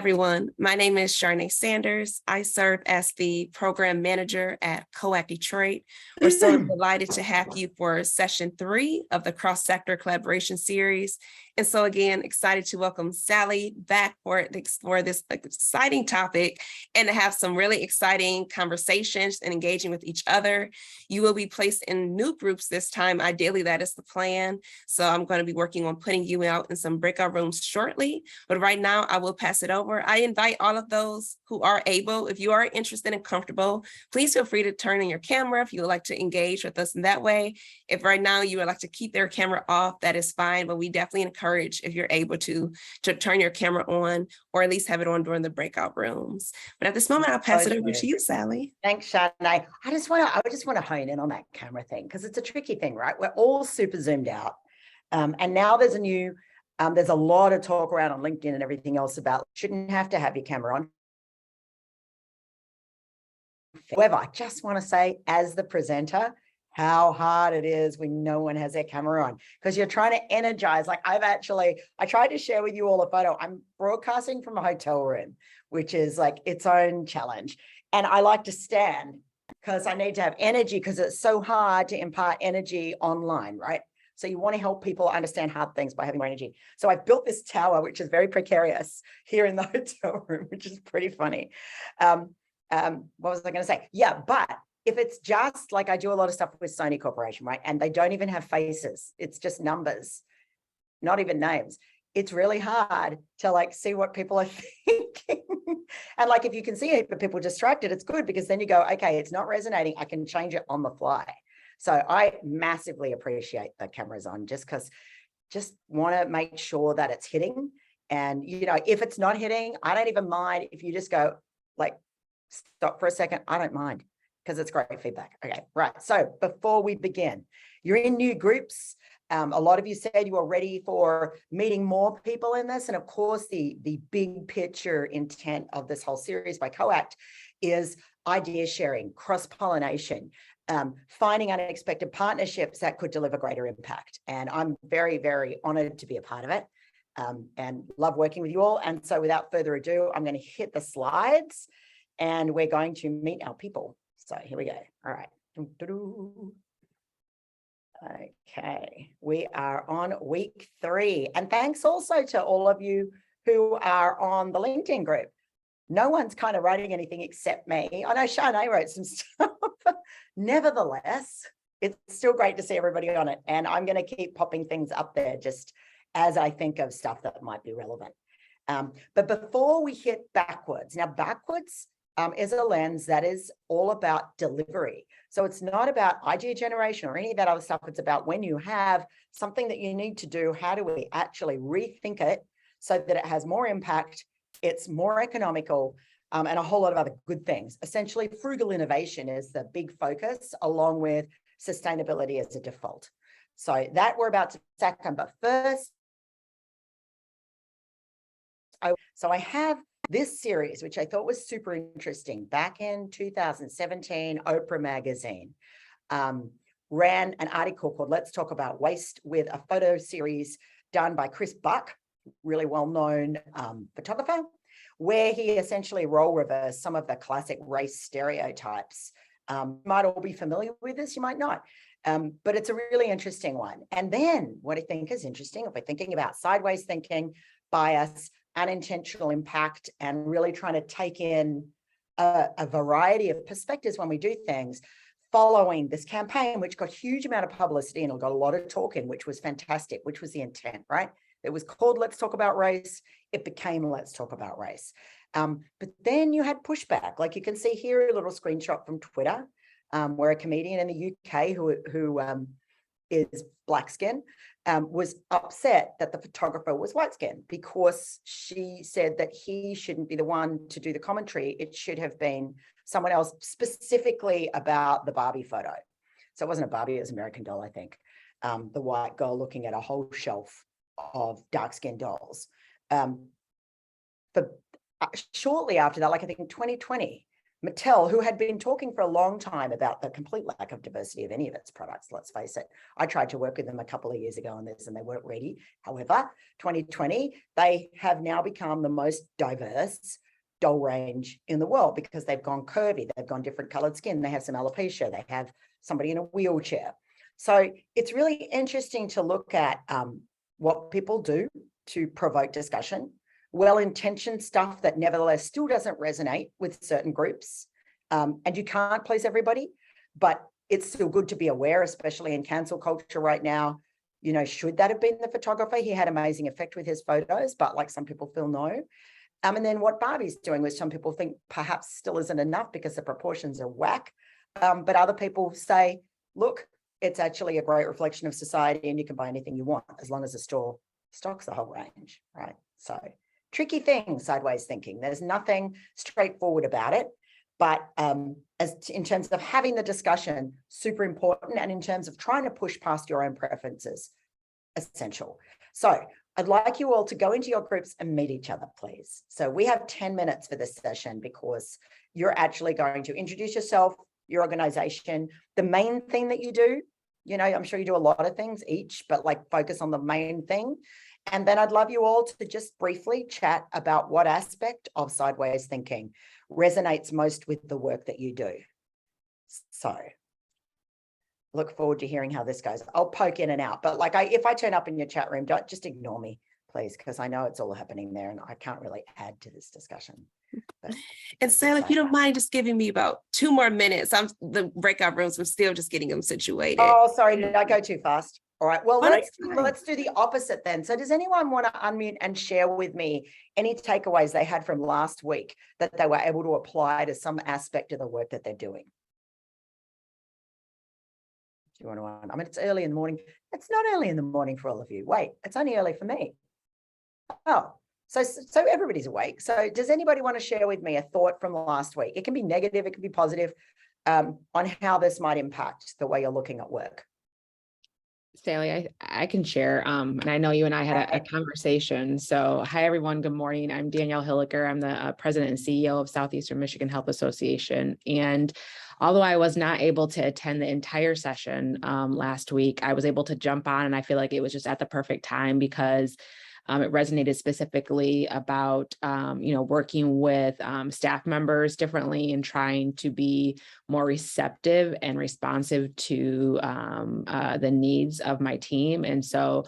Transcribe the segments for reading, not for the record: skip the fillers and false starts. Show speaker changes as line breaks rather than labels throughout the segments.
Everyone, my name is Sharnae Sanders. I serve as the program manager at COACT Detroit. We're so delighted to have you for session 3 of the cross-sector collaboration series. And so again, excited to welcome Sally back to explore this exciting topic and to have some really exciting conversations and engaging with each other. You will be placed in new groups this time. Ideally, that is the plan. So I'm going to be working on putting you out in some breakout rooms shortly. But right now, I will pass it over. I invite all of those who are able, if you are interested and comfortable, please feel free to turn on your camera if you would like to engage with us in that way. If right now you would like to keep their camera off, that is fine, but we definitely encourage if you're able to turn your camera on or at least have it on during the breakout rooms. But at this moment, I'll pass it over to you, Sally.
Thanks, Shannon. I just want to hone in on that camera thing because it's a tricky thing, right? We're all super zoomed out. And now there's there's a lot of talk around on LinkedIn and everything else about shouldn't have to have your camera on. However, I just want to say as the presenter, how hard it is when no one has their camera on because you're trying to energize. Like I tried to share with you all a photo. I'm broadcasting from a hotel room, which is like its own challenge. And I like to stand because I need to have energy because it's so hard to impart energy online, right? So you want to help people understand hard things by having more energy. So I've built this tower, which is very precarious here in the hotel room, which is pretty funny. What was I going to say? Yeah, but if it's just like I do a lot of stuff with Sony Corporation, right? And they don't even have faces. It's just numbers, not even names. It's really hard to like see what people are thinking. And like, if you can see people distracted, it's good because then you go, okay, it's not resonating. I can change it on the fly. So I massively appreciate the cameras on just want to make sure that it's hitting. And, if it's not hitting, I don't even mind if you just go like, stop for a second. I don't mind because it's great feedback. Okay, right. So before we begin, you're in new groups. A lot of you said you were ready for meeting more people in this. And of course, the big picture intent of this whole series by COACT is idea sharing, cross-pollination, finding unexpected partnerships that could deliver greater impact. And I'm very, very honored to be a part of it and love working with you all. And so without further ado, I'm going to hit the slides and we're going to meet our people. So here we go. All right. Okay, we are on week 3. And thanks also to all of you who are on the LinkedIn group. No one's kind of writing anything except me. I know Sharnae wrote some stuff. Nevertheless, it's still great to see everybody on it. And I'm going to keep popping things up there just as I think of stuff that might be relevant. But before we hit backwards, now backwards is a lens that is all about delivery. So it's not about idea generation or any of that other stuff. It's about when you have something that you need to do, how do we actually rethink it so that it has more impact, it's more economical, and a whole lot of other good things. Essentially, frugal innovation is the big focus, along with sustainability as a default. So that we're about to second, but first, I have this series, which I thought was super interesting. Back in 2017, Oprah magazine ran an article called Let's Talk About Waste with a photo series done by Chris Buck, really well-known photographer, where he essentially role reversed some of the classic race stereotypes. You might all be familiar with this, you might not, but it's a really interesting one. And then what I think is interesting, if we're thinking about sideways thinking, bias, unintentional impact, and really trying to take in a variety of perspectives when we do things, following this campaign, which got a huge amount of publicity and got a lot of talking, which was fantastic, which was the intent, right? It was called Let's Talk About Race. It became Let's Talk About Race. But then you had pushback. Like you can see here, a little screenshot from Twitter, where a comedian in the UK who is black skin was upset that the photographer was white skin because she said that he shouldn't be the one to do the commentary. It should have been someone else, specifically about the Barbie photo. So it wasn't a Barbie, it was American Doll, I think. The white girl looking at a whole shelf of dark-skinned dolls. But shortly after that, like I think in 2020, Mattel, who had been talking for a long time about the complete lack of diversity of any of its products, let's face it. I tried to work with them a couple of years ago on this and they weren't ready. However, 2020, they have now become the most diverse doll range in the world because they've gone curvy, they've gone different colored skin, they have some alopecia, they have somebody in a wheelchair. So it's really interesting to look at what people do to provoke discussion, well-intentioned stuff that nevertheless still doesn't resonate with certain groups. And you can't please everybody, but it's still good to be aware, especially in cancel culture right now. You know, should that have been the photographer? He had amazing effect with his photos, but like some people feel no. And then what Barbie's doing, which some people think perhaps still isn't enough because the proportions are whack. But other people say, look, it's actually a great reflection of society and you can buy anything you want as long as the store stocks the whole range, right? So tricky thing, sideways thinking. There's nothing straightforward about it, but in terms of having the discussion, super important. And in terms of trying to push past your own preferences, essential. So I'd like you all to go into your groups and meet each other, please. So we have 10 minutes for this session because you're actually going to introduce yourself, your organization, the main thing that you do. You know, I'm sure you do a lot of things each, but like focus on the main thing. And then I'd love you all to just briefly chat about what aspect of sideways thinking resonates most with the work that you do. So look forward to hearing how this goes. I'll poke in and out, but like if I turn up in your chat room, don't just ignore me, please, because I know it's all happening there and I can't really add to this discussion. But
and Sally, if you don't mind just giving me about 2 more minutes, the breakout rooms, we're still just getting them situated.
Oh, sorry, did I go too fast? All right, well,
Oh,
let's do the opposite then. So does anyone want to unmute and share with me any takeaways they had from last week that they were able to apply to some aspect of the work that they're doing? Do you want to, I mean, it's early in the morning. It's not early in the morning for all of you. Wait, it's only early for me. Oh, so everybody's awake. So does anybody want to share with me a thought from last week? It can be negative, it can be positive, on how this might impact the way you're looking at work.
Sally, I can share. And I know you and I had a conversation. So hi, everyone. Good morning. I'm Danielle Hilliker. I'm the president and CEO of Southeastern Michigan Health Association. And although I was not able to attend the entire session last week, I was able to jump on, and I feel like it was just at the perfect time because it resonated specifically about, working with staff members differently and trying to be more receptive and responsive to the needs of my team. And so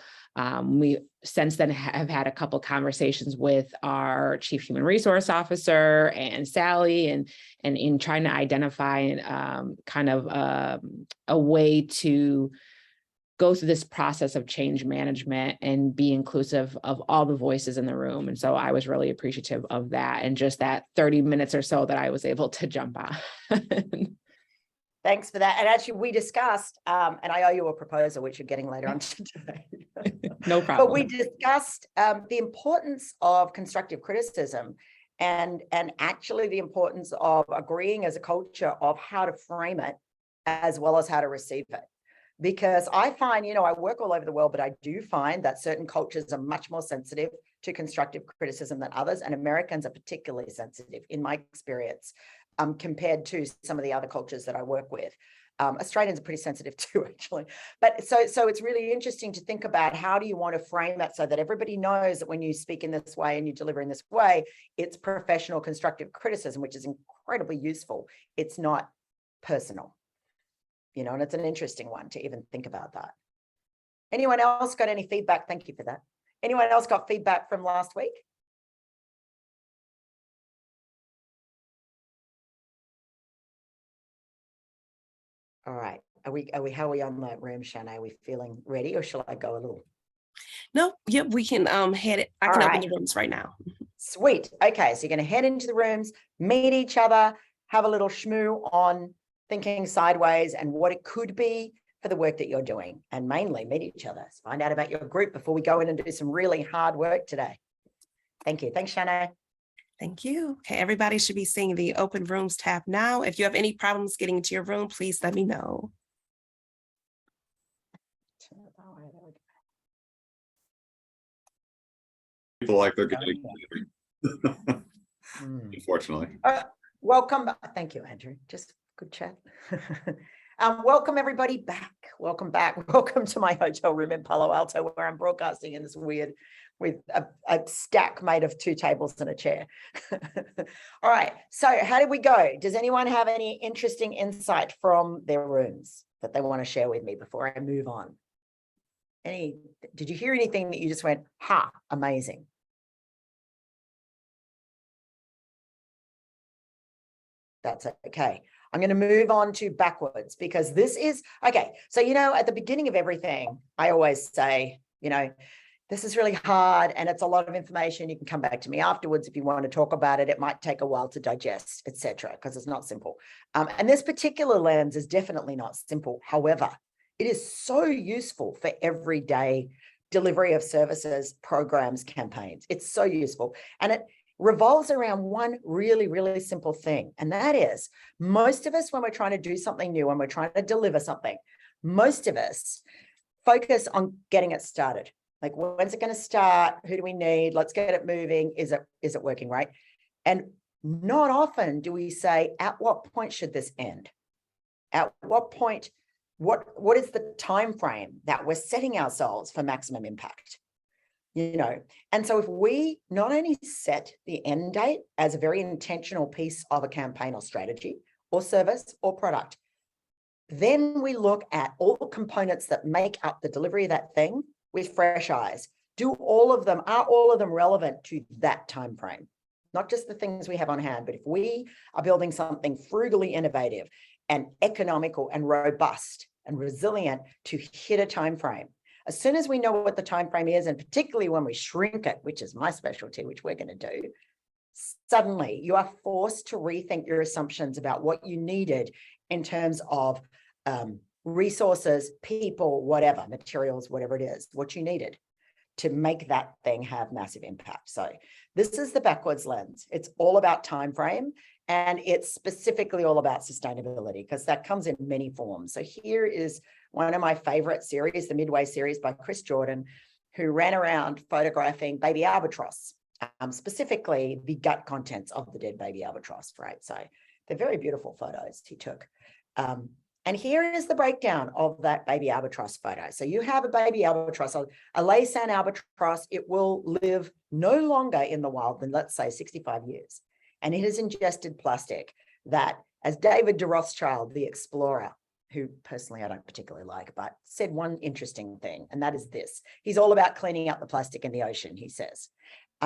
we since then have had a couple conversations with our Chief Human Resource Officer and Sally, and in trying to identify a way to go through this process of change management and be inclusive of all the voices in the room. And so I was really appreciative of that and just that 30 minutes or so that I was able to jump on.
Thanks for that. And actually we discussed, and I owe you a proposal, which you're getting later on today.
No problem.
But we discussed the importance of constructive criticism and actually the importance of agreeing as a culture of how to frame it as well as how to receive it. Because I find, I work all over the world, but I do find that certain cultures are much more sensitive to constructive criticism than others. And Americans are particularly sensitive, in my experience, compared to some of the other cultures that I work with. Australians are pretty sensitive too, actually. But so it's really interesting to think about how do you want to frame that so that everybody knows that when you speak in this way and you deliver in this way, it's professional constructive criticism, which is incredibly useful. It's not personal. And it's an interesting one to even think about that. Anyone else got any feedback? Thank you for that. Anyone else got feedback from last week? All right. How are we on the room, Shanna? Are we feeling ready or shall I go a little?
No, yep, we can head it. I can open the rooms right now.
Sweet. Okay, so you're going to head into the rooms, meet each other, have a little schmoo on thinking sideways and what it could be for the work that you're doing, and mainly meet each other. So find out about your group before we go in and do some really hard work today. Thank you. Thanks, Shanna.
Thank you. Okay, everybody should be seeing the open rooms tab now. If you have any problems getting into your room, please let me know.
People like they're getting unfortunately.
Welcome. Thank you, Andrew. Just good chat. Welcome everybody back. Welcome back. Welcome to my hotel room in Palo Alto, where I'm broadcasting in this weird, with a stack made of 2 tables and a chair. All right. So how did we go? Does anyone have any interesting insight from their rooms that they want to share with me before I move on? Did you hear anything that you just went, ha, amazing? That's okay. I'm going to move on to backwards, because this is, okay. So, at the beginning of everything, I always say, this is really hard and it's a lot of information. You can come back to me afterwards if you want to talk about it. It might take a while to digest, etc., because it's not simple. And this particular lens is definitely not simple. However, it is so useful for everyday delivery of services, programs, campaigns. It's so useful. And it revolves around one really, really simple thing. And that is, most of us, when we're trying to do something new, when we're trying to deliver something, most of us focus on getting it started. Like, when's it going to start? Who do we need? Let's get it moving. Is it working, right? And not often do we say, at what point should this end? At what point, what is the time frame that we're setting ourselves for maximum impact? And so if we not only set the end date as a very intentional piece of a campaign or strategy or service or product, then we look at all the components that make up the delivery of that thing with fresh eyes. Are all of them relevant to that time frame? Not just the things we have on hand, but if we are building something frugally innovative and economical and robust and resilient to hit a time frame, as soon as we know what the time frame is, and particularly when we shrink it, which is my specialty, which we're going to do, suddenly you are forced to rethink your assumptions about what you needed in terms of resources, people, whatever, materials, whatever it is, what you needed to make that thing have massive impact. So this is the backwards lens. It's all about time frame, and it's specifically all about sustainability, because that comes in many forms. So here is one of my favorite series, the Midway series by Chris Jordan, who ran around photographing baby albatross, specifically the gut contents of the dead baby albatross, right? So they're very beautiful photos he took. And here is the breakdown of that baby albatross photo. So you have a baby albatross, a Laysan albatross. It will live no longer in the wild than, let's say, 65 years. And it has ingested plastic that, as David de Rothschild, the explorer, who personally I don't particularly like, but said one interesting thing, and that is this. He's all about cleaning up the plastic in the ocean, he says.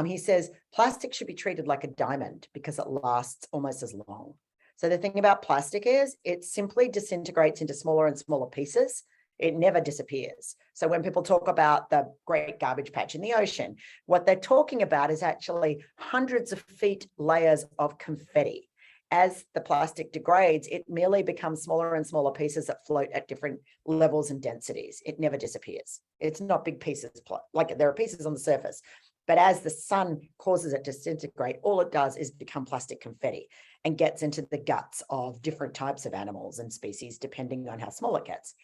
He says plastic should be treated like a diamond because it lasts almost as long. So the thing about plastic is it simply disintegrates into smaller and smaller pieces. It never disappears. So when people talk about the great garbage patch in the ocean, what they're talking about is actually hundreds of feet layers of confetti. As the plastic degrades, it merely becomes smaller and smaller pieces that float at different levels and densities. It never disappears. It's not big pieces, like there are pieces on the surface, but as the sun causes it to disintegrate, all it does is become plastic confetti and gets into the guts of different types of animals and species, depending on how small it gets.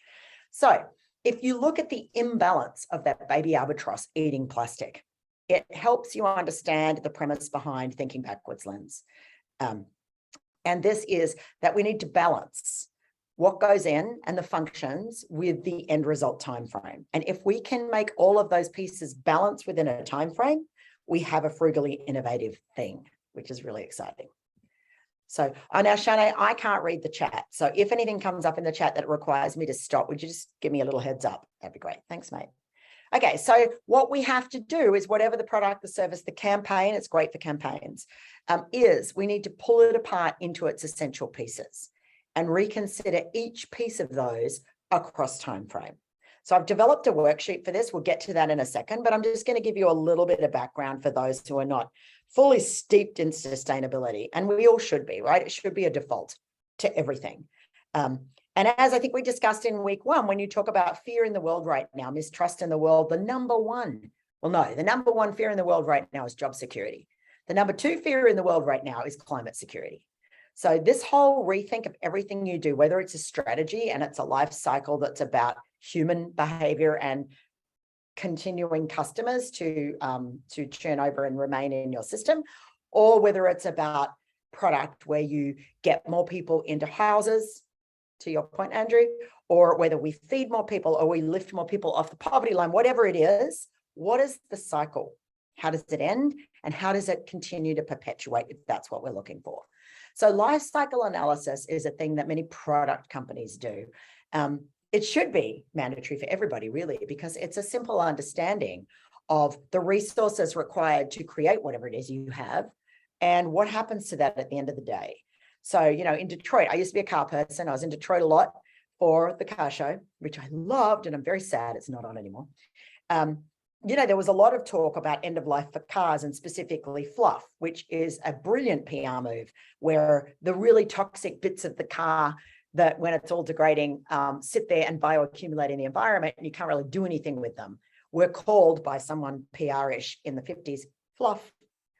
So if you look at the imbalance of that baby albatross eating plastic, it helps you understand the premise behind thinking backwards lens. And this is that we need to balance what goes in and the functions with the end result time frame. And if we can make all of those pieces balance within a time frame, we have a frugally innovative thing, which is really exciting. So now, Shanae, I can't read the chat. So if anything comes up in the chat that requires me to stop, would you just give me a little heads up? That'd be great. Thanks, mate. Okay, so what we have to do is whatever the product, the service, the campaign, it's great for campaigns, is we need to pull it apart into its essential pieces and reconsider each piece of those across time frame. So I've developed a worksheet for this. We'll get to that in a second, but I'm just going to give you a little bit of background for those who are not fully steeped in sustainability. And we all should be, right? It should be a default to everything. And as I think we discussed in week 1, when you talk about fear in the world right now, mistrust in the world, the number one fear in the world right now is job security. The number 2 fear in the world right now is climate security. So this whole rethink of everything you do, whether it's a strategy and it's a life cycle that's about human behavior and continuing customers to churn over and remain in your system, or whether it's about product where you get more people into houses, to your point, Andrew, or whether we feed more people or we lift more people off the poverty line, whatever it is, what is the cycle? How does it end? And how does it continue to perpetuate if that's what we're looking for? So life cycle analysis is a thing that many product companies do. It should be mandatory for everybody, really, because it's a simple understanding of the resources required to create whatever it is you have and what happens to that at the end of the day. So, you know, in Detroit, I used to be a car person. I was in Detroit a lot for the car show, which I loved, and I'm very sad it's not on anymore. You know, there was a lot of talk about end of life for cars and specifically fluff, which is a brilliant PR move where the really toxic bits of the car that when it's all degrading, sit there and bioaccumulate in the environment and you can't really do anything with them. Were called by someone PR-ish in the 50s fluff,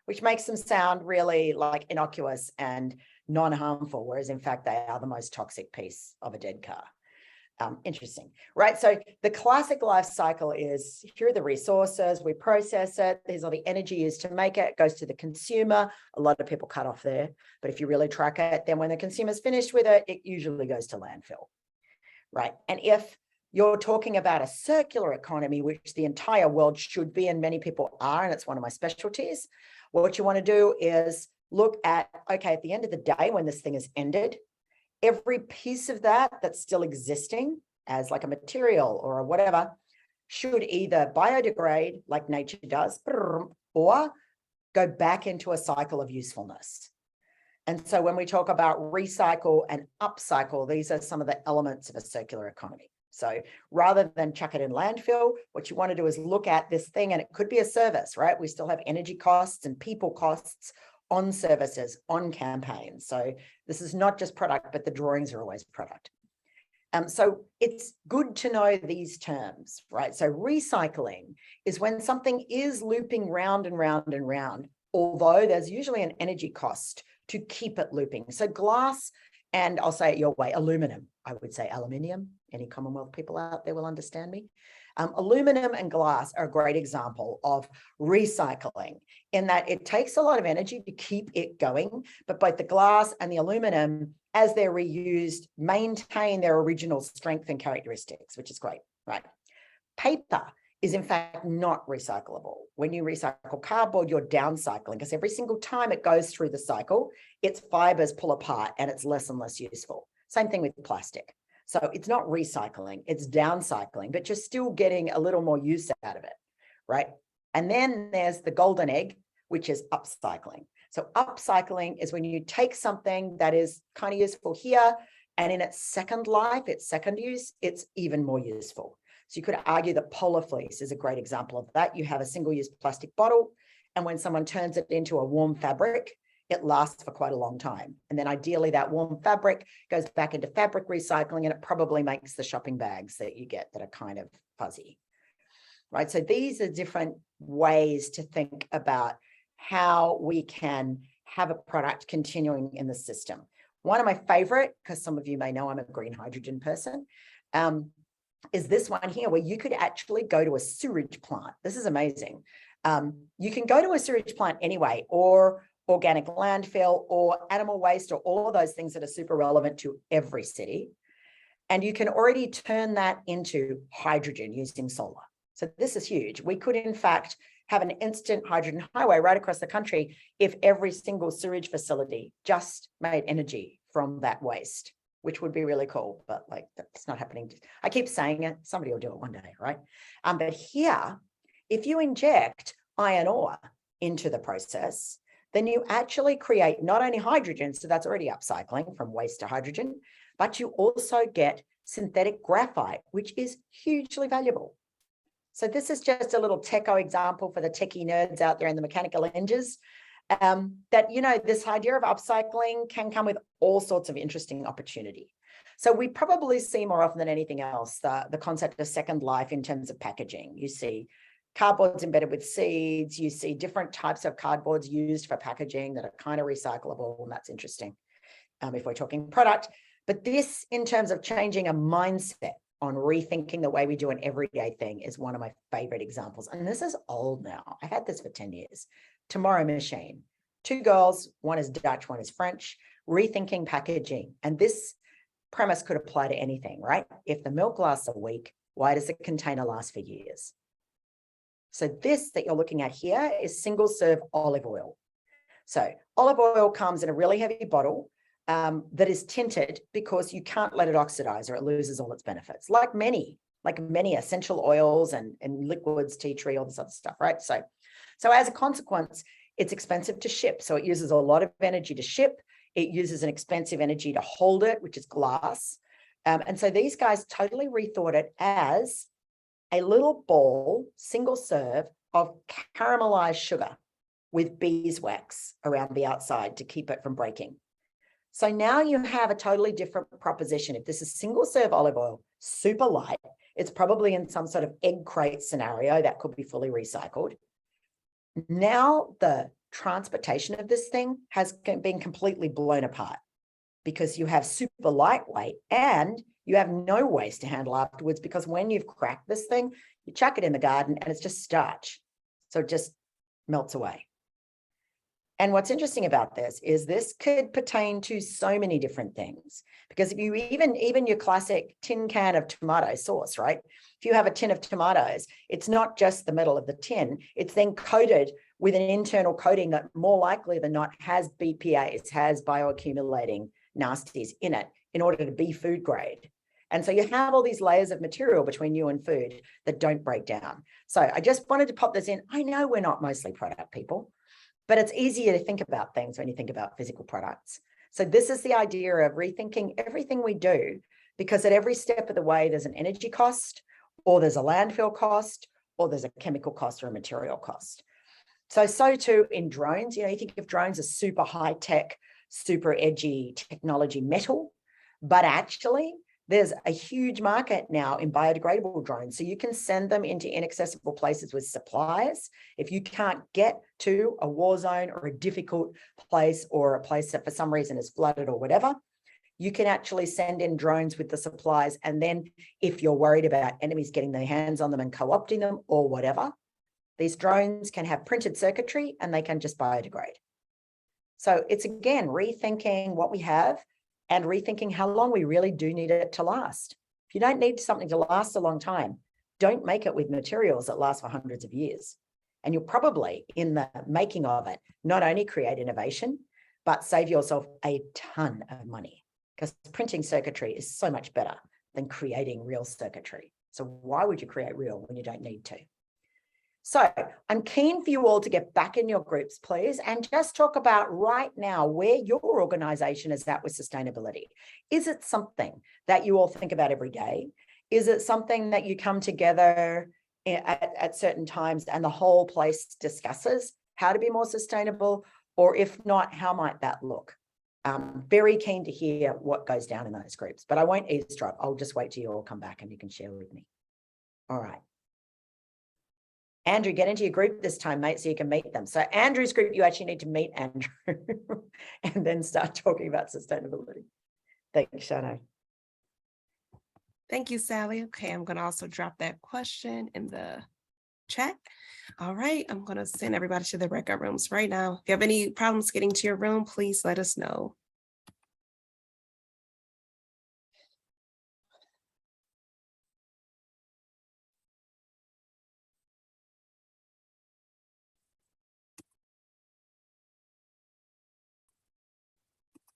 which makes them sound really like innocuous and non-harmful, whereas in fact, they are the most toxic piece of a dead car. Interesting, right? So the classic life cycle is, here are the resources, we process it, there's all the energy used to make it, it goes to the consumer. A lot of people cut off there, but if you really track it, then when the consumer's finished with it, it usually goes to landfill, right? And if you're talking about a circular economy, which the entire world should be, and many people are, and it's one of my specialties, what you want to do is look at, okay, at the end of the day, when this thing is ended, every piece of that that's still existing as like a material or a whatever should either biodegrade like nature does or go back into a cycle of usefulness. And so when we talk about recycle and upcycle, these are some of the elements of a circular economy. So rather than chuck it in landfill, what you want to do is look at this thing, and it could be a service, right? We still have energy costs and people costs on services, on campaigns. So this is not just product, but the drawings are always product. So it's good to know these terms, right? So recycling is when something is looping round and round and round, although there's usually an energy cost to keep it looping. So glass, and I'll say it your way, aluminum, I would say aluminium. Any Commonwealth people out there will understand me. Aluminum and glass are a great example of recycling in that it takes a lot of energy to keep it going, but both the glass and the aluminum, as they're reused, maintain their original strength and characteristics, which is great, right? Paper is in fact not recyclable. When you recycle cardboard, you're downcycling because every single time it goes through the cycle, its fibers pull apart and it's less and less useful. Same thing with plastic. So it's not recycling, it's downcycling, but you're still getting a little more use out of it, right? And then there's the golden egg, which is upcycling. So upcycling is when you take something that is kind of useful here, and in its second life, its second use, it's even more useful. So you could argue that polar fleece is a great example of that. You have a single-use plastic bottle, and when someone turns it into a warm fabric, it lasts for quite a long time. And then ideally that warm fabric goes back into fabric recycling, and it probably makes the shopping bags that you get that are kind of fuzzy, right? So these are different ways to think about how we can have a product continuing in the system. One of my favorite, because some of you may know I'm a green hydrogen person, is this one here, where you could actually go to a sewage plant. This is amazing. You can go to a sewage plant anyway, or organic landfill, or animal waste, or all of those things that are super relevant to every city. And you can already turn that into hydrogen using solar. So this is huge. We could, in fact, have an instant hydrogen highway right across the country if every single sewage facility just made energy from that waste, which would be really cool, but like that's not happening. I keep saying it, somebody will do it one day, right? But here, if you inject iron ore into the process, then you actually create not only hydrogen, so that's already upcycling from waste to hydrogen, but you also get synthetic graphite, which is hugely valuable. So this is just a little techo example for the techie nerds out there in the mechanical engineers, that, you know, this idea of upcycling can come with all sorts of interesting opportunity. So we probably see more often than anything else, the concept of second life in terms of packaging. You see cardboard's embedded with seeds, you see different types of cardboards used for packaging that are kind of recyclable, and that's interesting if we're talking product. But this, in terms of changing a mindset on rethinking the way we do an everyday thing, is one of my favorite examples. And this is old now. I've had this for 10 years. Tomorrow Machine. two girls, one is Dutch, one is French, rethinking packaging. And this premise could apply to anything, right? If the milk lasts a week, why does the container last for years? So this that you're looking at here is single serve olive oil. So olive oil comes in a really heavy bottle that is tinted because you can't let it oxidize or it loses all its benefits, like many essential oils and liquids, tea tree, all this other stuff, right? So as a consequence, it's expensive to ship. So it uses a lot of energy to ship. It uses an expensive energy to hold it, which is glass. And so these guys totally rethought it as a little ball, single serve of caramelized sugar with beeswax around the outside to keep it from breaking. So now you have a totally different proposition. If this is single serve olive oil, super light, it's probably in some sort of egg crate scenario that could be fully recycled. Now the transportation of this thing has been completely blown apart because you have super lightweight and you have no waste to handle afterwards, because when you've cracked this thing, you chuck it in the garden and it's just starch. So it just melts away. And what's interesting about this is this could pertain to so many different things, because if you even your classic tin can of tomato sauce, right? If you have a tin of tomatoes, it's not just the metal of the tin, it's then coated with an internal coating that more likely than not has BPAs, has bioaccumulating nasties in it in order to be food grade. And so you have all these layers of material between you and food that don't break down. So I just wanted to pop this in. I know we're not mostly product people, but it's easier to think about things when you think about physical products. So this is the idea of rethinking everything we do, because at every step of the way, there's an energy cost, or there's a landfill cost, or there's a chemical cost or a material cost. So too in drones, you think of drones as super high tech, super edgy technology metal, but actually there's a huge market now in biodegradable drones. So you can send them into inaccessible places with supplies. If you can't get to a war zone or a difficult place, or a place that for some reason is flooded or whatever, you can actually send in drones with the supplies. And then if you're worried about enemies getting their hands on them and co-opting them or whatever, these drones can have printed circuitry and they can just biodegrade. So it's, again, rethinking what we have and rethinking how long we really do need it to last. If you don't need something to last a long time, don't make it with materials that last for hundreds of years. And you'll probably, in the making of it, not only create innovation, but save yourself a ton of money, because printing circuitry is so much better than creating real circuitry. So why would you create real when you don't need to? So I'm keen for you all to get back in your groups, please, and just talk about right now where your organization is at with sustainability. Is it something that you all think about every day? Is it something that you come together at certain times and the whole place discusses how to be more sustainable? Or if not, how might that look? Very keen to hear what goes down in those groups, but I won't eavesdrop. I'll just wait till you all come back and you can share with me. All right. Andrew, get into your group this time, mate, so you can meet them. So Andrew's group, you actually need to meet Andrew and then start talking about sustainability. Thanks, Shano.
Thank you, Sally. Okay, I'm going to also drop that question in the chat. All right, I'm going to send everybody to the breakout rooms right now. If you have any problems getting to your room, please let us know.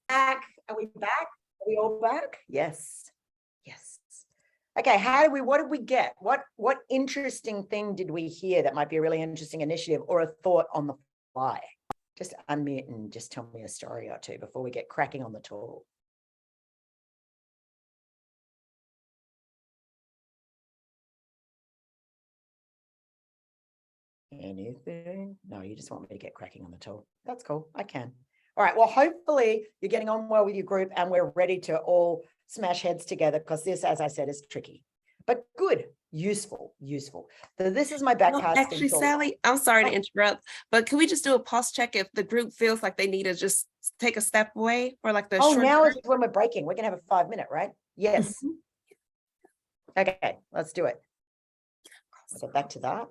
Back. Are we back? Are we all back? Yes. Yes. Okay, what did we get? What interesting thing did we hear that might be a really interesting initiative or a thought on the fly? Just unmute and just tell me a story or two before we get cracking on the tool. Anything? No, you just want me to get cracking on the tool. That's cool. I can. All right. Well, hopefully you're getting on well with your group and we're ready to all smash heads together, because this, as I said, is tricky, but good, useful. So this is my backcasting
Actually,
tool.
Sally, I'm sorry to interrupt, but can we just do a pulse check if the group feels like they need to just take a step away for like the short
now
break?
is when we're breaking. We're gonna have a 5 minute, right? Yes. Okay, let's do it. I'll get back to that.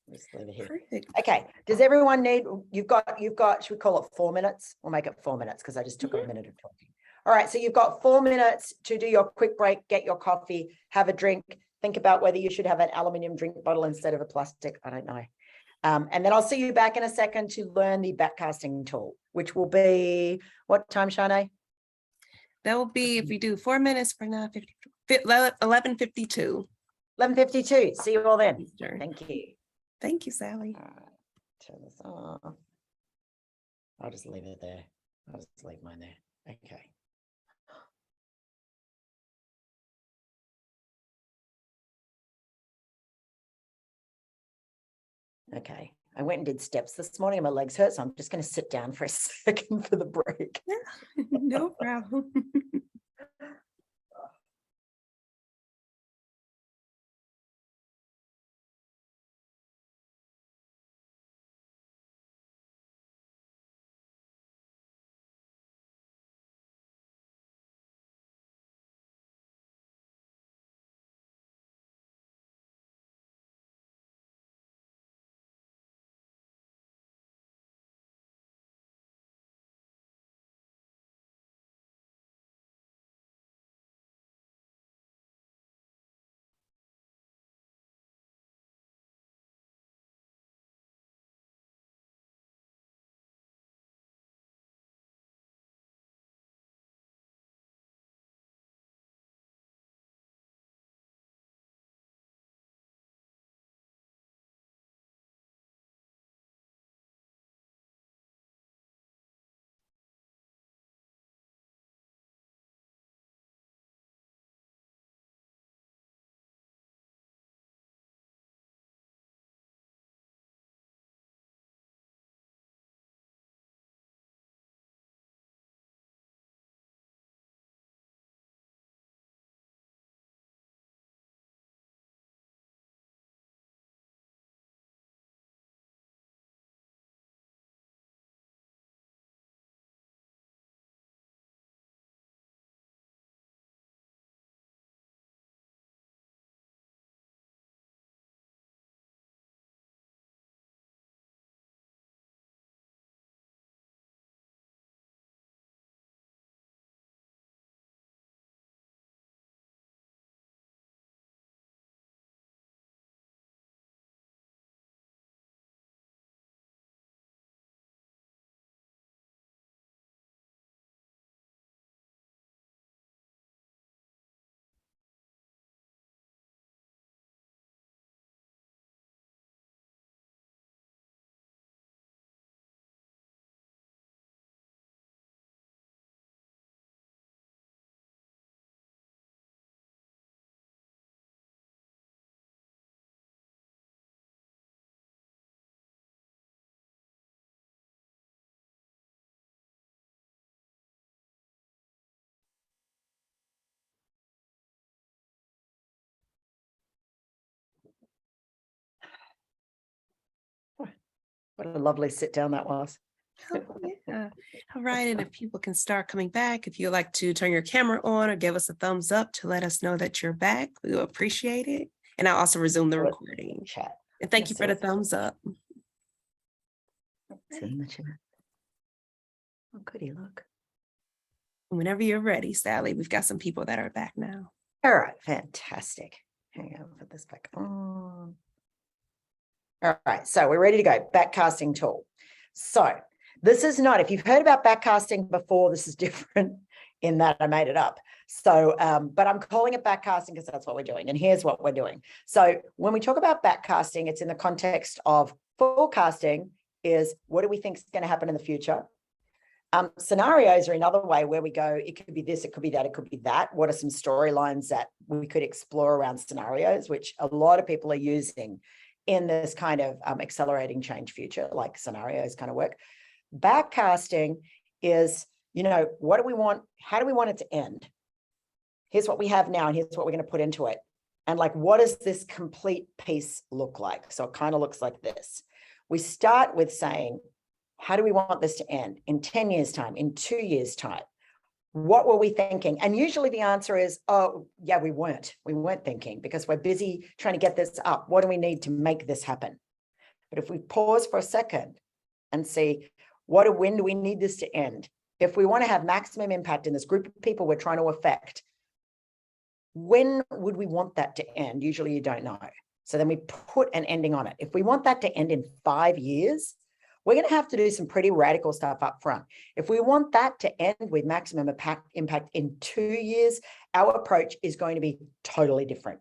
Just leave it here.
Perfect.
Okay. Does everyone need, you've got, should we call it 4 minutes? We'll make it 4 minutes because I just took a minute of talking. All right. So you've got 4 minutes to do your quick break, get your coffee, have a drink, think about whether you should have an aluminium drink bottle instead of a plastic. I don't know. And then I'll see you back in a second to learn the backcasting tool, which will be what time, Shanae?
That will be, if we do 4 minutes for 11:52.
11:52. See you all then.
Eastern.
Thank you.
Thank you, Sally.
All right. Turn this off. I'll just leave it there. I'll just leave mine there. Okay. Okay. I went and did steps this morning and my legs hurt, so I'm just going to sit down for a second for the break.
No problem.
What a lovely sit down that was.
Oh, yeah. All right. And if people can start coming back, if you'd like to turn your camera on or give us a thumbs up to let us know that you're back, we will appreciate it. And I'll also resume the recording.
Chat.
And thank you for the thumbs up.
See in the chat. Oh, goody, look.
Whenever you're ready, Sally, we've got some people that are back now.
All right, fantastic. Hang on, put this back on. All right, so we're ready to go. Backcasting tool. So this is not, if you've heard about backcasting before, this is different in that I made it up. So, but I'm calling it backcasting because that's what we're doing. And here's what we're doing. So when we talk about backcasting, it's in the context of forecasting is what do we think is going to happen in the future? Scenarios are another way where we go, it could be this, it could be that, it could be that. What are some storylines that we could explore around scenarios, which a lot of people are using in this kind of accelerating change future, like scenarios kind of work. Backcasting is, you know, what do we want? How do we want it to end? Here's what we have now, and here's what we're going to put into it. And like, what does this complete piece look like? So it kind of looks like this. We start with saying, how do we want this to end in 10 years' time, in 2 years' time? What were we thinking? And usually the answer is, oh, yeah, we weren't thinking because we're busy trying to get this up. What do we need to make this happen? But if we pause for a second and see when do we need this to end? If we want to have maximum impact in this group of people we're trying to affect, when would we want that to end? Usually you don't know. So then we put an ending on it. If we want that to end in 5 years, we're going to have to do some pretty radical stuff up front. If we want that to end with maximum impact in 2 years, our approach is going to be totally different.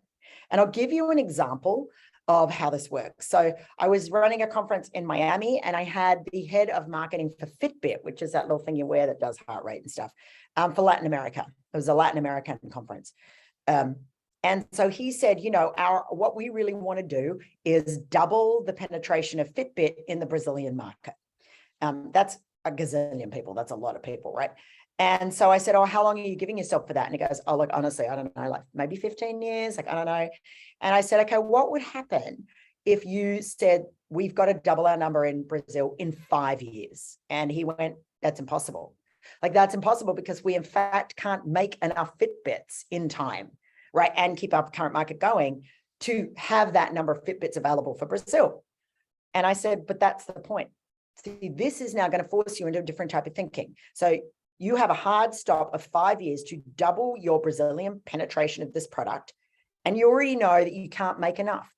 And I'll give you an example of how this works. So I was running a conference in Miami and I had the head of marketing for Fitbit, which is that little thing you wear that does heart rate and stuff, for Latin America. It was a Latin American conference. And so he said, you know, what we really want to do is double the penetration of Fitbit in the Brazilian market. That's a gazillion people. That's a lot of people, right? And so I said, oh, how long are you giving yourself for that? And he goes, oh, look, honestly, I don't know, like maybe 15 years, like, I don't know. And I said, okay, what would happen if you said, we've got to double our number in Brazil in 5 years? And he went, that's impossible. Like, that's impossible because we in fact can't make enough Fitbits in time, right? And keep our current market going to have that number of Fitbits available for Brazil. And I said, but that's the point. See, this is now going to force you into a different type of thinking. So you have a hard stop of 5 years to double your Brazilian penetration of this product. And you already know that you can't make enough.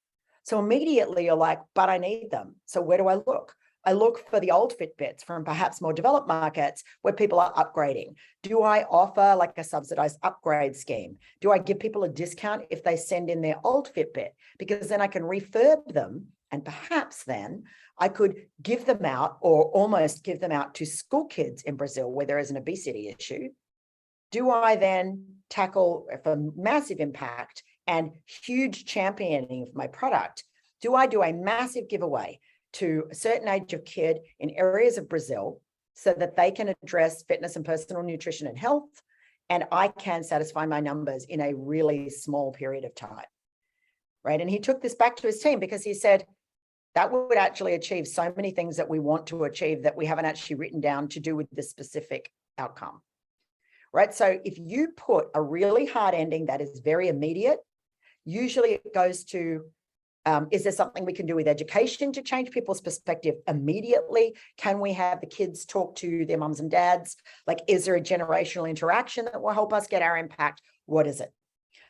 So immediately you're like, but I need them. So where do I look? I look for the old Fitbits from perhaps more developed markets where people are upgrading. Do I offer like a subsidized upgrade scheme? Do I give people a discount if they send in their old Fitbit? Because then I can refurb them and perhaps then I could give them out or almost give them out to school kids in Brazil where there is an obesity issue. Do I then tackle for massive impact and huge championing of my product? Do I do a massive giveaway to a certain age of kid in areas of Brazil so that they can address fitness and personal nutrition and health, and I can satisfy my numbers in a really small period of time, right? And he took this back to his team because he said, that would actually achieve so many things that we want to achieve that we haven't actually written down to do with this specific outcome, right? So if you put a really hard ending that is very immediate, usually it goes to, is there something we can do with education to change people's perspective immediately? Can we have the kids talk to their mums and dads? Like, is there a generational interaction that will help us get our impact? What is it?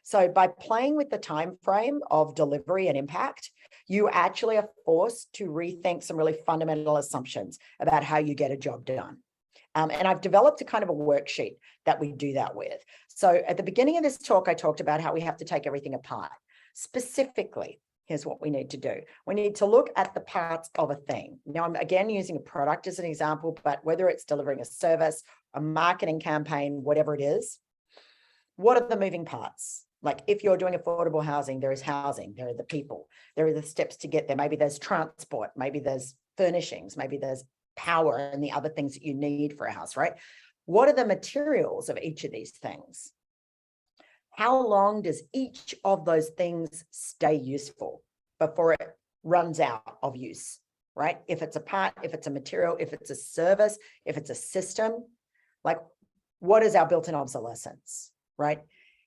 So by playing with the time frame of delivery and impact, you actually are forced to rethink some really fundamental assumptions about how you get a job done. And I've developed a kind of a worksheet that we do that with. So at the beginning of this talk, I talked about how we have to take everything apart. Specifically, here's what we need to do. We need to look at the parts of a thing. Now, I'm again using a product as an example, but whether it's delivering a service, a marketing campaign, whatever it is, what are the moving parts? Like if you're doing affordable housing, there is housing, there are the people, there are the steps to get there. Maybe there's transport, maybe there's furnishings, maybe there's power and the other things that you need for a house, right? What are the materials of each of these things? How long does each of those things stay useful before it runs out of use, right? If it's a part, if it's a material, if it's a service, if it's a system, like what is our built-in obsolescence, right?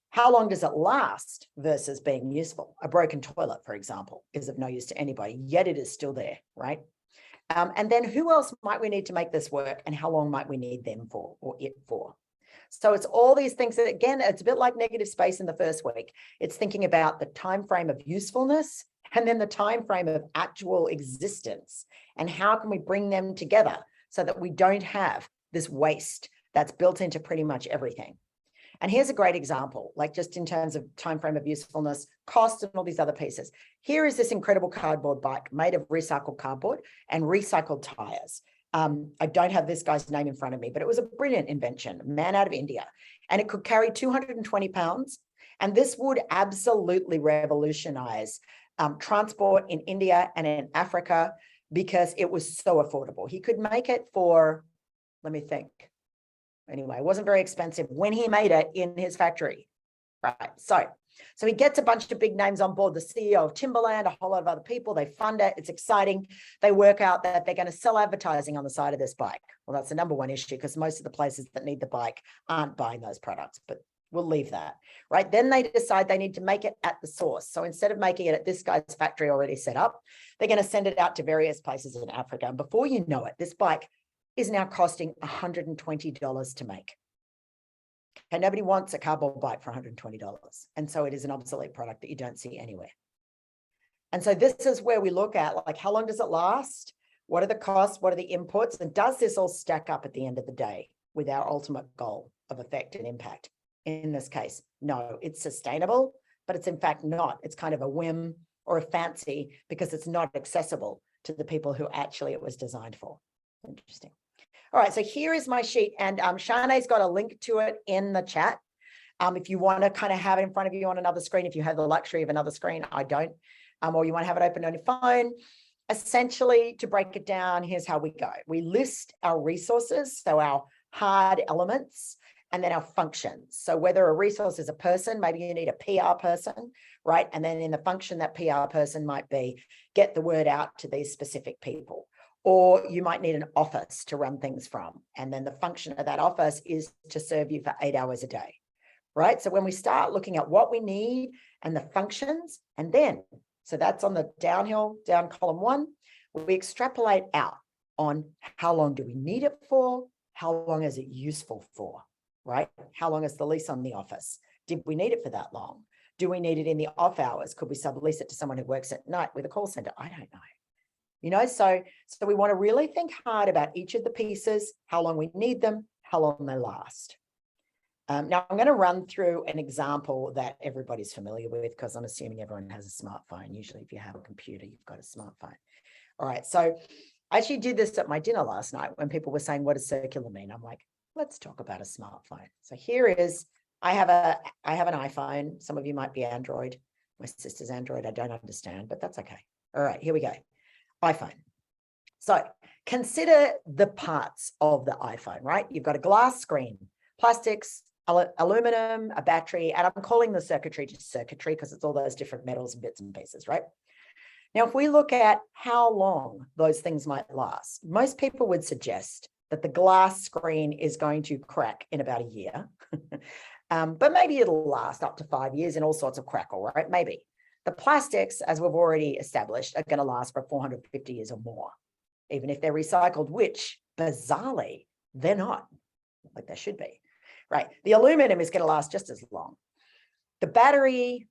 How long does it last versus being useful? A broken toilet, for example, is of no use to anybody, yet it is still there, right? And then who else might we need to make this work and how long might we need them for or it for? So it's all these things that, again, it's a bit like negative space in the first week. It's thinking about the time frame of usefulness and then the time frame of actual existence. And how can we bring them together so that we don't have this waste that's built into pretty much everything? And here's a great example, like just in terms of time frame of usefulness, cost, and all these other pieces. Here is this incredible cardboard bike made of recycled cardboard and recycled tires. I don't have this guy's name in front of me, but it was a brilliant invention, a man out of India, and it could carry 220 pounds. And this would absolutely revolutionize transport in India and in Africa because it was so affordable. He could make it for, let me think. Anyway, it wasn't very expensive when he made it in his factory, right? So he gets a bunch of big names on board, the CEO of Timberland, a whole lot of other people, they fund it, it's exciting. They work out that they're going to sell advertising on the side of this bike. Well, that's the number one issue because most of the places that need the bike aren't buying those products, but We'll leave that, right? Then they decide they need to make it at the source. So instead of making it at this guy's factory already set up, they're going to send it out to various places in Africa. And before you know it, this bike is now costing $120 to make. Okay, nobody wants a cardboard bike for $120. And so it is an obsolete product that you don't see anywhere. And so this is where we look at, like, how long does it last? What are the costs? What are the inputs? And does this all stack up at the end of the day with our ultimate goal of effect and impact? In this case, no, it's sustainable, but it's in fact not. It's kind of a whim or a fancy because it's not accessible to the people who actually it was designed for. Interesting. All right, so here is my sheet, and Shanae's got a link to it in the chat. If you want to kind of have it in front of you on another screen, if you have the luxury of another screen, I don't, or you want to have it open on your phone. Essentially, to break it down, here's how we go. We list our resources, so our hard elements, and then our functions. So whether a resource is a person, maybe you need a PR person, right? And then in the function, that PR person might be get the word out to these specific people. Or you might need an office to run things from. And then the function of that office is to serve you for 8 hours a day, right? So when we start looking at what we need and the functions, and then, so that's on the down column 1, we extrapolate out on how long do we need it for? How long is it useful for? Right? How long is the lease on the office? Did we need it for that long? Do we need it in the off hours? Could we sublease it to someone who works at night with a call center? I don't know. You know, so we want to really think hard about each of the pieces, how long we need them, how long they last. Now I'm going to run through an example that everybody's familiar with because I'm assuming everyone has a smartphone. Usually if you have a computer, you've got a smartphone. All right. So I actually did this at my dinner last night when people were saying, what does circular mean? I'm like, let's talk about a smartphone. So here is, I have an iPhone. Some of you might be Android. My sister's Android. I don't understand, but that's okay. All right, here we go. iPhone. So consider the parts of the iPhone, right? You've got a glass screen, plastics, aluminum, a battery, and I'm calling the circuitry just circuitry because it's all those different metals and bits and pieces, right? Now, if we look at how long those things might last, most people would suggest that the glass screen is going to crack in about a year, but maybe it'll last up to 5 years in all sorts of crackle, right? Maybe. The plastics, as we've already established, are going to last for 450 years or more, even if they're recycled, which bizarrely, they're not, like they should be, right? The aluminum is going to last just as long. The battery,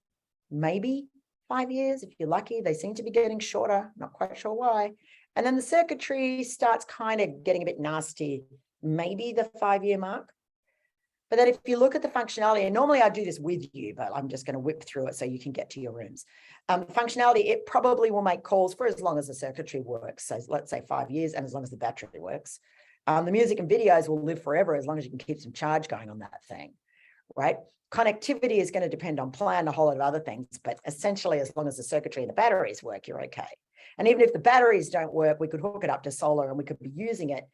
maybe 5 years, if you're lucky. They seem to be getting shorter, not quite sure why. And then the circuitry starts kind of getting a bit nasty, maybe the 5-year mark. But then if you look at the functionality, and normally I do this with you, but I'm just going to whip through it so you can get to your rooms. Functionality, it probably will make calls for as long as the circuitry works. So let's say 5 years, and as long as the battery works. The music and videos will live forever as long as you can keep some charge going on that thing, right? Connectivity is going to depend on plan, a whole lot of other things, but essentially as long as the circuitry and the batteries work, you're okay. And even if the batteries don't work, we could hook it up to solar and we could be using it,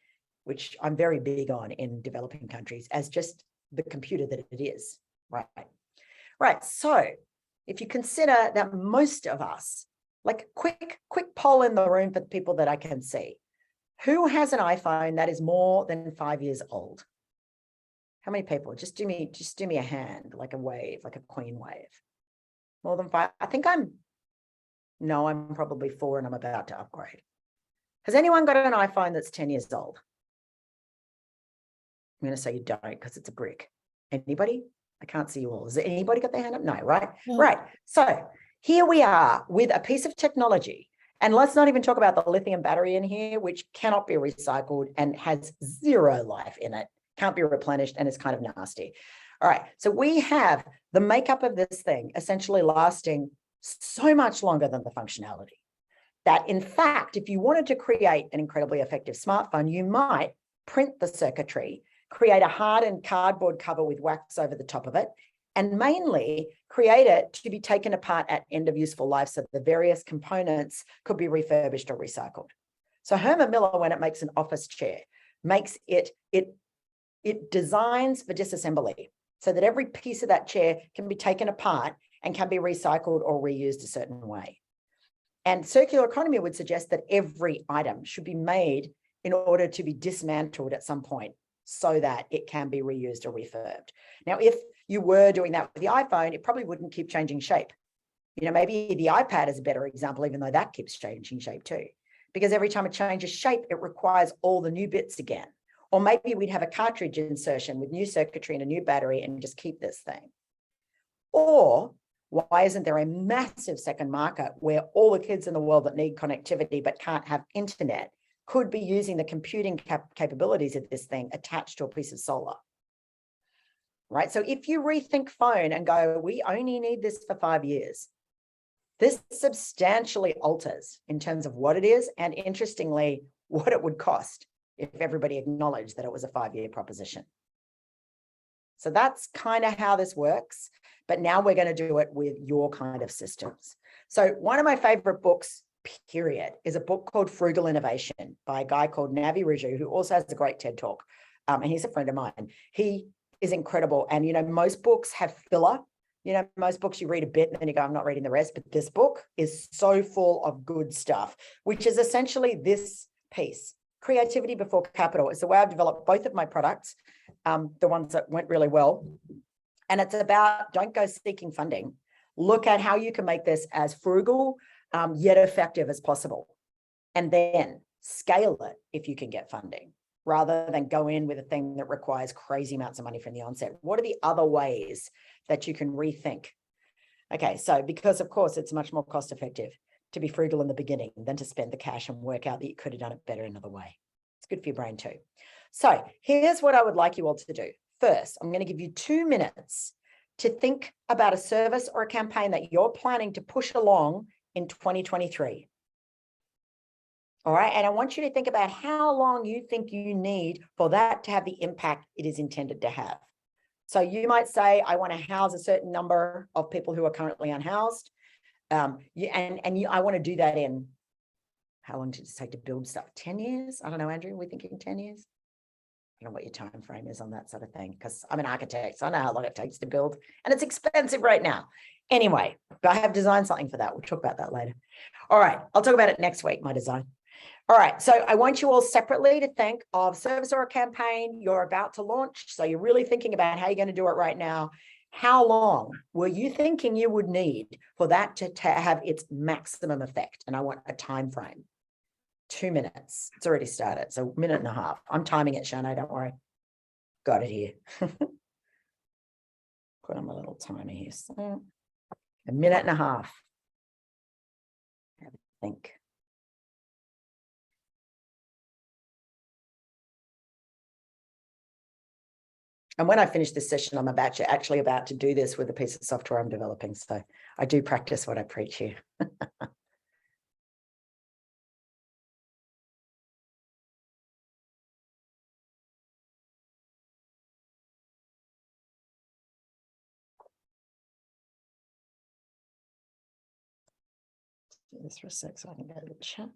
which I'm very big on in developing countries, as just the computer that it is, right? Right, so if you consider that most of us, like quick poll in the room for the people that I can see, who has an iPhone that is more than 5 years old? How many people? Just do me a hand, like a wave, like a queen wave. More than 5? I think I'm probably 4 and I'm about to upgrade. Has anyone got an iPhone that's 10 years old? I'm going to say you don't because it's a brick. Anybody? I can't see you all. Has anybody got their hand up? No, right? No. Right. So here we are with a piece of technology. And let's not even talk about the lithium battery in here, which cannot be recycled and has zero life in it, can't be replenished, and is kind of nasty. All right. So we have the makeup of this thing essentially lasting so much longer than the functionality that, in fact, if you wanted to create an incredibly effective smartphone, you might print the circuitry, create a hardened cardboard cover with wax over the top of it, and mainly create it to be taken apart at end of useful life so the various components could be refurbished or recycled. So Herman Miller, when it makes an office chair, makes it designs for disassembly so that every piece of that chair can be taken apart and can be recycled or reused a certain way. And circular economy would suggest that every item should be made in order to be dismantled at some point so that it can be reused or refurbed. Now, if you were doing that with the iPhone, it probably wouldn't keep changing shape. Maybe the iPad is a better example, even though that keeps changing shape too. Because every time it changes shape, it requires all the new bits again. Or maybe we'd have a cartridge insertion with new circuitry and a new battery and just keep this thing. Or why isn't there a massive second market where all the kids in the world that need connectivity but can't have internet could be using the computing capabilities of this thing attached to a piece of solar? Right? So if you rethink phone and go, we only need this for 5 years, this substantially alters in terms of what it is and, interestingly, what it would cost if everybody acknowledged that it was a 5-year proposition. So that's kind of how this works. But now we're going to do it with your kind of systems. So one of my favorite books, period, is a book called Frugal Innovation by a guy called Navi Raju, who also has a great TED Talk. And he's a friend of mine. He is incredible. And, most books have filler. Most books you read a bit and then you go, I'm not reading the rest. But this book is so full of good stuff, which is essentially this piece. Creativity before capital is the way I've developed both of my products, the ones that went really well. And it's about, don't go seeking funding. Look at how you can make this as frugal yet effective as possible. And then scale it if you can get funding, rather than go in with a thing that requires crazy amounts of money from the onset. What are the other ways that you can rethink? Okay, so because of course it's much more cost effective to be frugal in the beginning than to spend the cash and work out that you could have done it better another way. It's good for your brain too. So here's what I would like you all to do. First, I'm going to give you 2 minutes to think about a service or a campaign that you're planning to push along in 2023. All right. And I want you to think about how long you think you need for that to have the impact it is intended to have. So you might say, I want to house a certain number of people who are currently unhoused. I want to do that in, how long did it take to build stuff? 10 years? I don't know, Andrew, are we thinking 10 years? I don't know what your time frame is on that sort of thing, because I'm an architect, so I know how long it takes to build, and it's expensive right now. Anyway, but I have designed something for that. We'll talk about that later. All right, I'll talk about it next week, my design. All right, so I want you all separately to think of service or a campaign you're about to launch. So you're really thinking about how you're going to do it right now. How long were you thinking you would need for that to have its maximum effect? And I want a time frame. 2 minutes. It's already started. So 1.5 minutes. I'm timing it, Shana, don't worry. Got it here. Put on my little timer here. So 1.5 minutes. Have a think. And when I finish this session, I'm actually about to do this with a piece of software I'm developing. So I do practice what I preach here. Do this for a sec so I can go to the chat.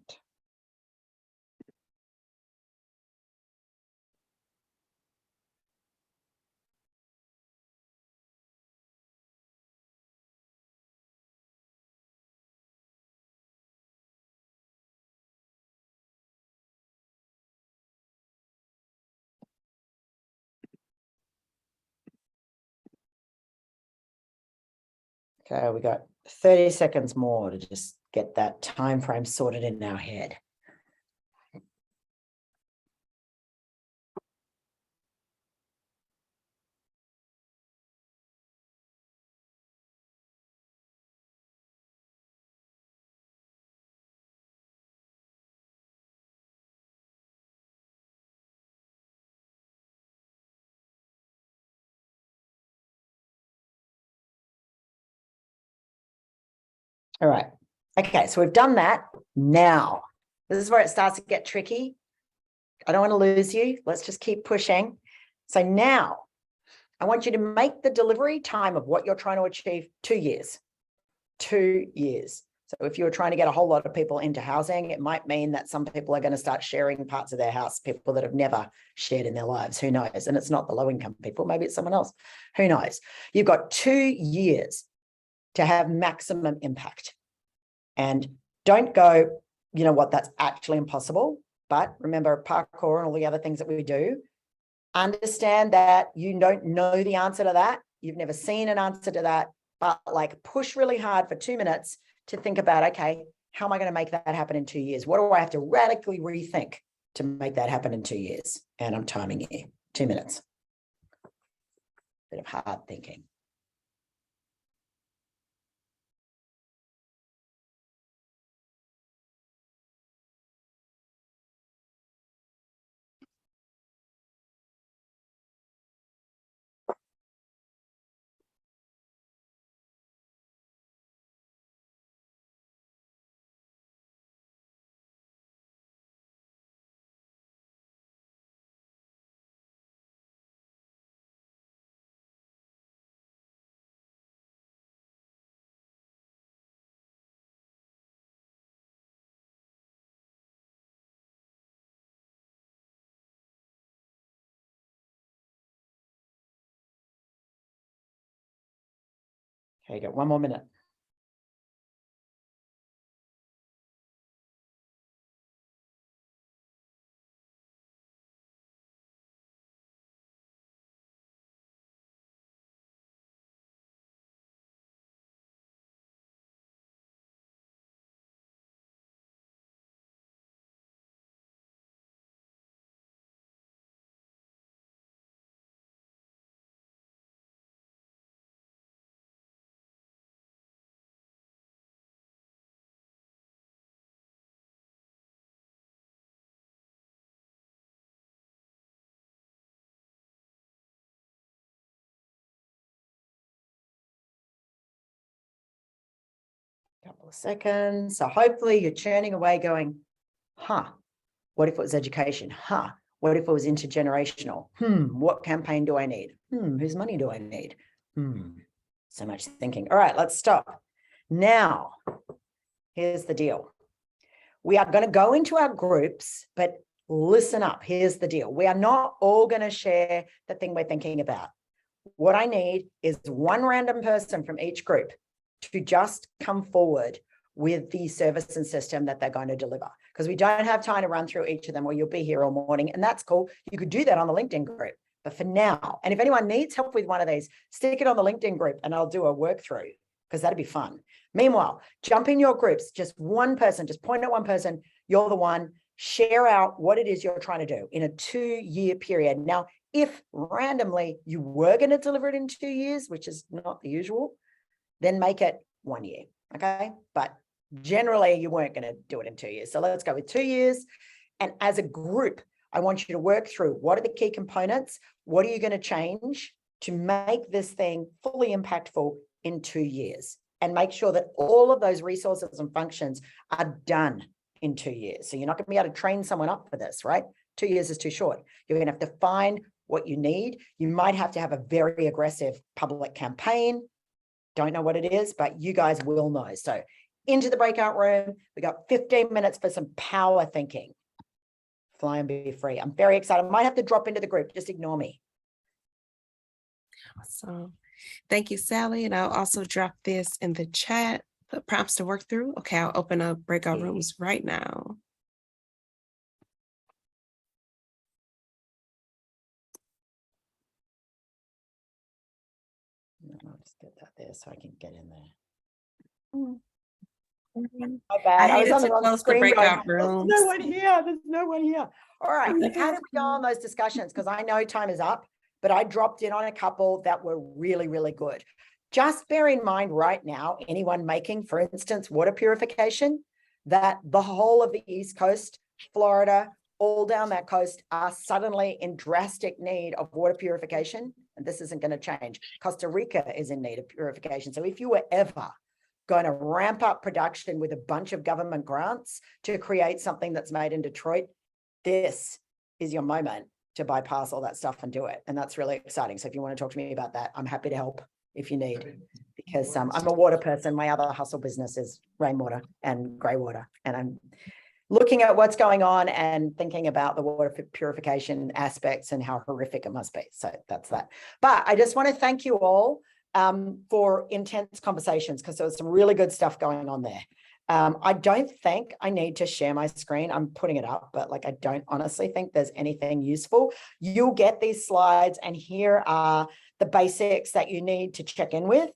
Okay, we got 30 seconds more to just get that time frame sorted in our head. All right. Okay, so we've done that. Now, this is where it starts to get tricky. I don't want to lose you. Let's just keep pushing. So now, I want you to make the delivery time of what you're trying to achieve 2 years. 2 years. So if you're trying to get a whole lot of people into housing, it might mean that some people are going to start sharing parts of their house, people that have never shared in their lives. Who knows? And it's not the low-income people. Maybe it's someone else. Who knows? You've got 2 years to have maximum impact. And don't go, you know what, that's actually impossible. But remember, parkour and all the other things that we do, Understand that you don't know the answer to that. You've never seen an answer to that, but like push really hard for 2 minutes to think about, okay, how am I going to make that happen in 2 years? What do I have to radically rethink to make that happen in 2 years? And I'm timing you 2 minutes. Bit of hard thinking. Okay, got 1 more minute. Couple of seconds. So hopefully you're churning away going, what if it was education? What if it was intergenerational? What campaign do I need? Whose money do I need? So much thinking. All right, let's stop. Now, here's the deal. We are going to go into our groups, but listen up. Here's the deal. We are not all going to share the thing we're thinking about. What I need is one random person from each group to just come forward with the service and system that they're going to deliver, because we don't have time to run through each of them, or you'll be here all morning, and that's cool. You could do that on the LinkedIn group, but for now, and if anyone needs help with one of these, stick it on the LinkedIn group and I'll do a work through, because that'd be fun. Meanwhile, jump in your groups, just one person, just point at one person, you're the one, share out what it is you're trying to do in a 2-year period. Now, if randomly you were going to deliver it in 2 years, which is not the usual, then make it 1 year, okay? But generally you weren't going to do it in 2 years. So let's go with 2 years. And as a group, I want you to work through what are the key components? What are you going to change to make this thing fully impactful in 2 years? And make sure that all of those resources and functions are done in 2 years. So you're not going to be able to train someone up for this, right? 2 years is too short. You're going to have to find what you need. You might have to have a very aggressive public campaign. Don't know what it is, but you guys will know. So into the breakout room, we got 15 minutes for some power thinking. Fly and be free. I'm very excited. I might have to drop into the group. Just ignore me.
So thank you, Sally. And I'll also drop this in the chat, the prompts to work through. Okay, I'll open up breakout rooms right now.
I'll just get that there so I can get in there.
My bad. I was on the wrong screen. Breakout rooms.
There's no one here. There's no one here. All right. How did we go on those discussions? Because I know time is up, but I dropped in on a couple that were really, really good. Just bear in mind right now, anyone making, for instance, water purification, that the whole of the East Coast, Florida, all down that coast are suddenly in drastic need of water purification. And this isn't going to change. Costa Rica is in need of purification. So if you were ever going to ramp up production with a bunch of government grants to create something that's made in Detroit, this is your moment to bypass all that stuff and do it. And that's really exciting. So if you want to talk to me about that, I'm happy to help if you need, because I'm a water person. My other hustle business is rainwater and grey water. And I'm looking at what's going on and thinking about the water purification aspects and how horrific it must be. So that's that. But I just want to thank you all for intense conversations, because there was some really good stuff going on there. I don't think I need to share my screen. I'm putting it up, but like, I don't honestly think there's anything useful. You'll get these slides, and here are the basics that you need to check in with.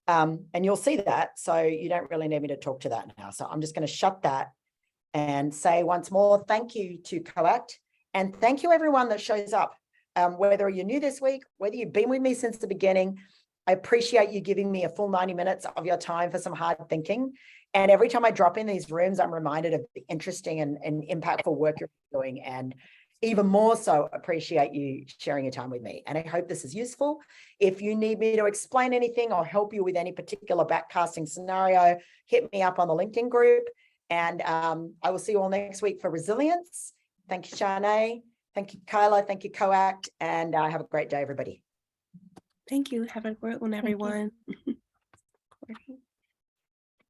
And you'll see that. So you don't really need me to talk to that now. So I'm just going to shut that and say once more, thank you to COACT, and thank you everyone that shows up. Whether you're new this week, whether you've been with me since the beginning, I appreciate you giving me a full 90 minutes of your time for some hard thinking. And every time I drop in these rooms, I'm reminded of the interesting and impactful work you're doing. And even more so, appreciate you sharing your time with me. And I hope this is useful. If you need me to explain anything or help you with any particular backcasting scenario, hit me up on the LinkedIn group. And I will see you all next week for resilience. Thank you, Shanae. Thank you, Kyla. Thank you, COACT. And have a great day, everybody.
Thank you. Have a great one, everyone.